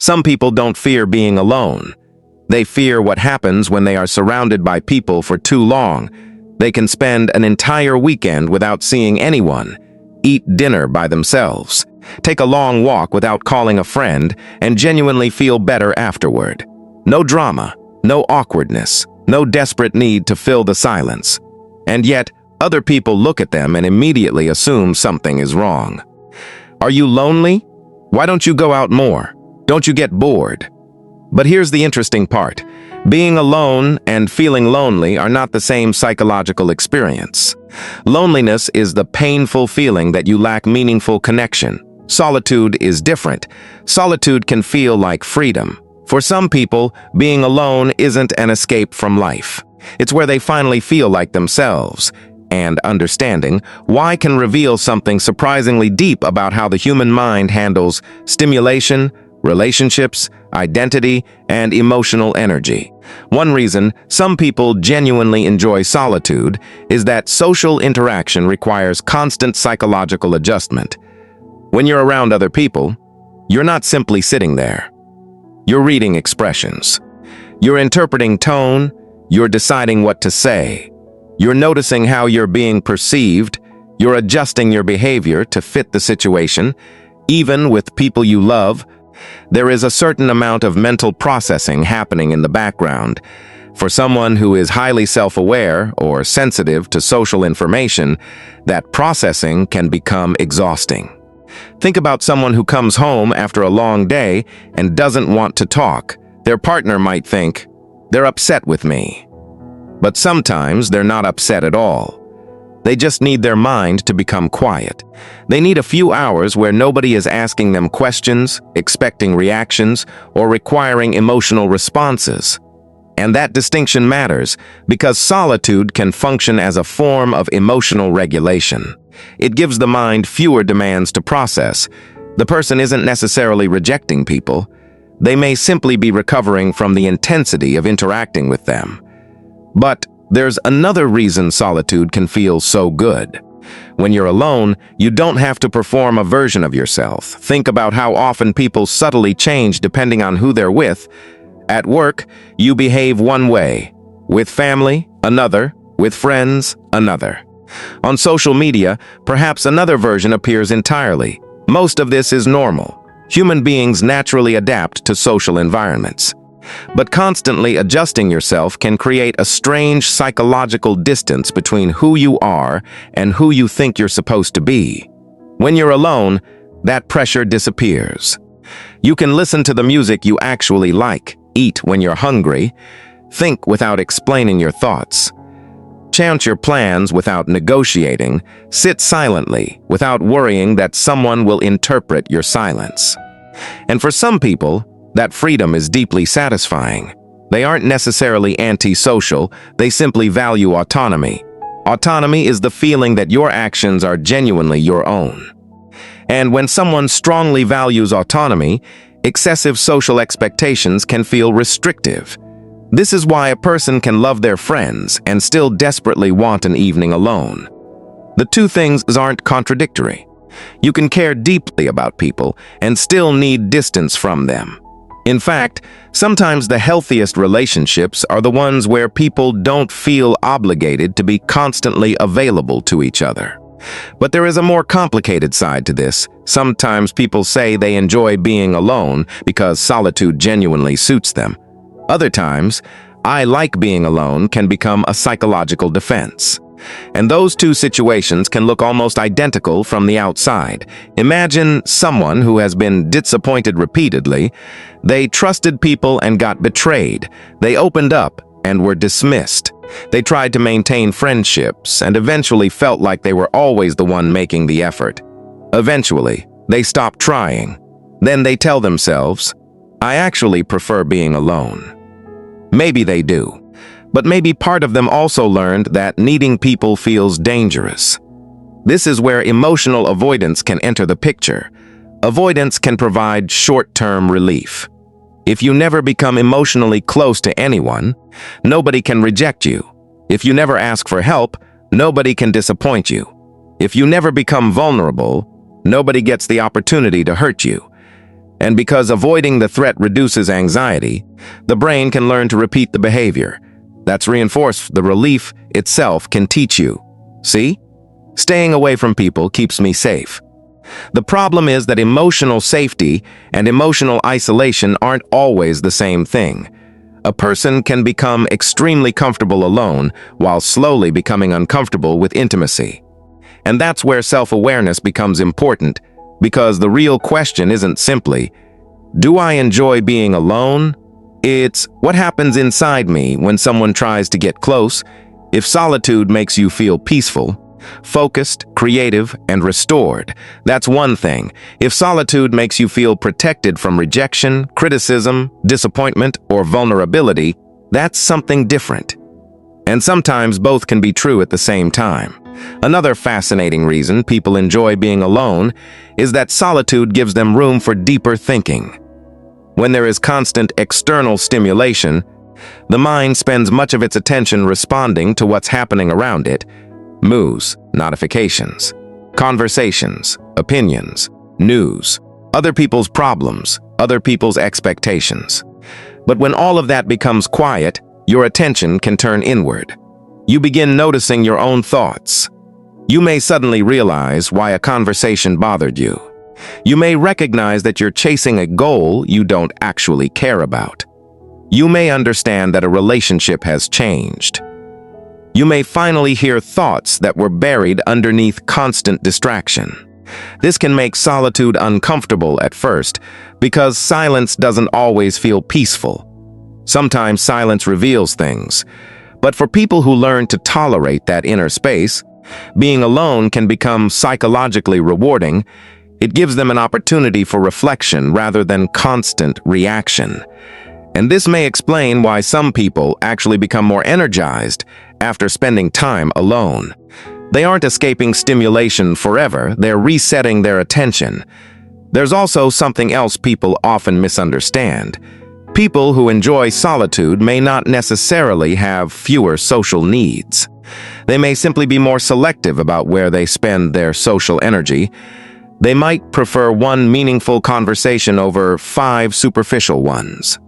Some people don't fear being alone. They fear what happens when they are surrounded by people for too long. They can spend an entire weekend without seeing anyone, eat dinner by themselves, take a long walk without calling a friend, and genuinely feel better afterward. No drama, no awkwardness, no desperate need to fill the silence. And yet, other people look at them and immediately assume something is wrong. Are you lonely? Why don't you go out more? Don't you get bored? But here's the interesting part. Being alone and feeling lonely are not the same psychological experience. Loneliness is the painful feeling that you lack meaningful connection. Solitude is different. Solitude can feel like freedom. For some people, being alone isn't an escape from life. It's where they finally feel like themselves. And understanding why can reveal something surprisingly deep about how the human mind handles stimulation, relationships, identity, and emotional energy. One reason some people genuinely enjoy solitude is that social interaction requires constant psychological adjustment. When you're around other people, you're not simply sitting there. You're reading expressions. You're interpreting tone. You're deciding what to say. You're noticing how you're being perceived. You're adjusting your behavior to fit the situation. Even with people you love, there is a certain amount of mental processing happening in the background. For someone who is highly self-aware or sensitive to social information, that processing can become exhausting. Think about someone who comes home after a long day and doesn't want to talk. Their partner might think, "They're upset with me." But sometimes they're not upset at all. They just need their mind to become quiet. They need a few hours where nobody is asking them questions, expecting reactions, or requiring emotional responses. And that distinction matters because solitude can function as a form of emotional regulation. It gives the mind fewer demands to process. The person isn't necessarily rejecting people. They may simply be recovering from the intensity of interacting with them. But there's another reason solitude can feel so good. When you're alone, you don't have to perform a version of yourself. Think about how often people subtly change depending on who they're with. At work, you behave one way. With family, another. With friends, another. On social media, perhaps another version appears entirely. Most of this is normal. Human beings naturally adapt to social environments. But constantly adjusting yourself can create a strange psychological distance between who you are and who you think you're supposed to be. When you're alone, that pressure disappears. You can listen to the music you actually like, eat when you're hungry, think without explaining your thoughts, chant your plans without negotiating, sit silently without worrying that someone will interpret your silence. And for some people, that freedom is deeply satisfying. They aren't necessarily antisocial, they simply value autonomy. Autonomy is the feeling that your actions are genuinely your own. And when someone strongly values autonomy, excessive social expectations can feel restrictive. This is why a person can love their friends and still desperately want an evening alone. The two things aren't contradictory. You can care deeply about people and still need distance from them. In fact, sometimes the healthiest relationships are the ones where people don't feel obligated to be constantly available to each other. But there is a more complicated side to this. Sometimes people say they enjoy being alone because solitude genuinely suits them. Other times, "I like being alone" can become a psychological defense. And those two situations can look almost identical from the outside. Imagine someone who has been disappointed repeatedly. They trusted people and got betrayed. They opened up and were dismissed. They tried to maintain friendships and eventually felt like they were always the one making the effort. Eventually, they stopped trying. Then they tell themselves, "I actually prefer being alone." Maybe they do. But maybe part of them also learned that needing people feels dangerous. This is where emotional avoidance can enter the picture. Avoidance can provide short-term relief. If you never become emotionally close to anyone, nobody can reject you. If you never ask for help, nobody can disappoint you. If you never become vulnerable, nobody gets the opportunity to hurt you. And because avoiding the threat reduces anxiety, the brain can learn to repeat the behavior. That's reinforced the relief itself can teach you. See? Staying away from people keeps me safe. The problem is that emotional safety and emotional isolation aren't always the same thing. A person can become extremely comfortable alone while slowly becoming uncomfortable with intimacy. And that's where self-awareness becomes important, because the real question isn't simply, do I enjoy being alone? It's, what happens inside me when someone tries to get close? If solitude makes you feel peaceful, focused, creative, and restored, that's one thing. If solitude makes you feel protected from rejection, criticism, disappointment, or vulnerability, that's something different. And sometimes both can be true at the same time. Another fascinating reason people enjoy being alone is that solitude gives them room for deeper thinking. When there is constant external stimulation, the mind spends much of its attention responding to what's happening around it. Moods, notifications, conversations, opinions, news, other people's problems, other people's expectations. But when all of that becomes quiet, your attention can turn inward. You begin noticing your own thoughts. You may suddenly realize why a conversation bothered you. You may recognize that you're chasing a goal you don't actually care about. You may understand that a relationship has changed. You may finally hear thoughts that were buried underneath constant distraction. This can make solitude uncomfortable at first, because silence doesn't always feel peaceful. Sometimes silence reveals things. But for people who learn to tolerate that inner space, being alone can become psychologically rewarding. It gives them an opportunity for reflection rather than constant reaction. And this may explain why some people actually become more energized after spending time alone. They aren't escaping stimulation forever, they're resetting their attention. There's also something else people often misunderstand. People who enjoy solitude may not necessarily have fewer social needs. They may simply be more selective about where they spend their social energy. They might prefer one meaningful conversation over 5 superficial ones.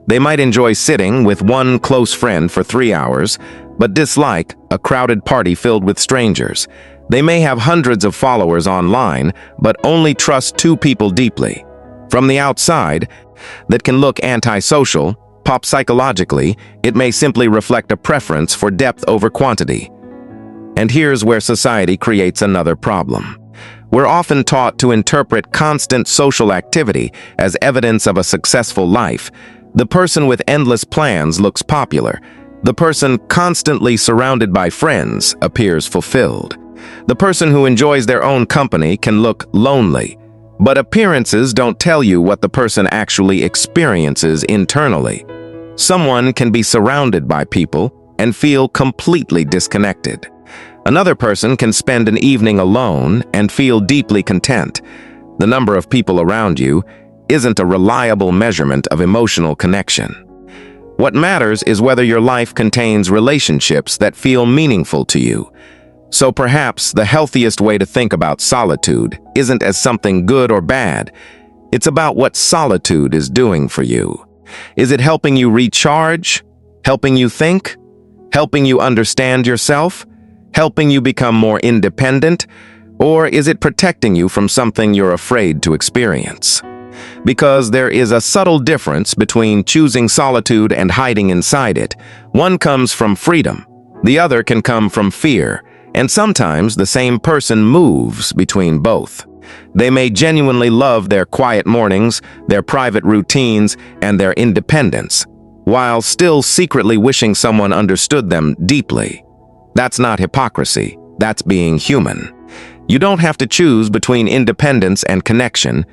They might enjoy sitting with one close friend for 3 hours, but dislike a crowded party filled with strangers. They may have hundreds of followers online, but only trust 2 people deeply. From the outside, that can look antisocial, pop psychologically, it may simply reflect a preference for depth over quantity. And here's where society creates another problem. We're often taught to interpret constant social activity as evidence of a successful life. The person with endless plans looks popular. The person constantly surrounded by friends appears fulfilled. The person who enjoys their own company can look lonely. But appearances don't tell you what the person actually experiences internally. Someone can be surrounded by people and feel completely disconnected. Another person can spend an evening alone and feel deeply content. The number of people around you isn't a reliable measurement of emotional connection. What matters is whether your life contains relationships that feel meaningful to you. So perhaps the healthiest way to think about solitude isn't as something good or bad. It's about what solitude is doing for you. Is it helping you recharge? Helping you think? Helping you understand yourself? Helping you become more independent? Or is it protecting you from something you're afraid to experience? Because there is a subtle difference between choosing solitude and hiding inside it. One comes from freedom. The other can come from fear. And sometimes the same person moves between both. They may genuinely love their quiet mornings, their private routines, and their independence, while still secretly wishing someone understood them deeply. That's not hypocrisy, that's being human. You don't have to choose between independence and connection.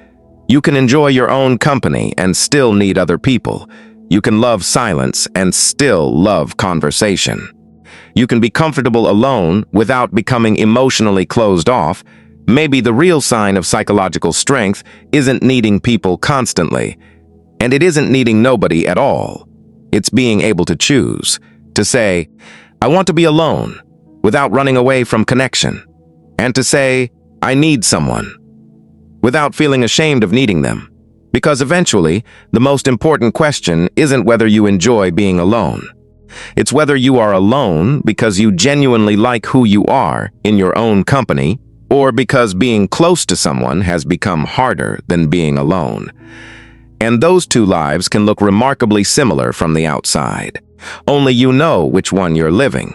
You can enjoy your own company and still need other people. You can love silence and still love conversation. You can be comfortable alone without becoming emotionally closed off. Maybe the real sign of psychological strength isn't needing people constantly. And it isn't needing nobody at all. It's being able to choose. To say, I want to be alone, without running away from connection. And to say, I need someone, without feeling ashamed of needing them. Because eventually, the most important question isn't whether you enjoy being alone. It's whether you are alone because you genuinely like who you are in your own company, or because being close to someone has become harder than being alone. And those two lives can look remarkably similar from the outside. Only you know which one you're living.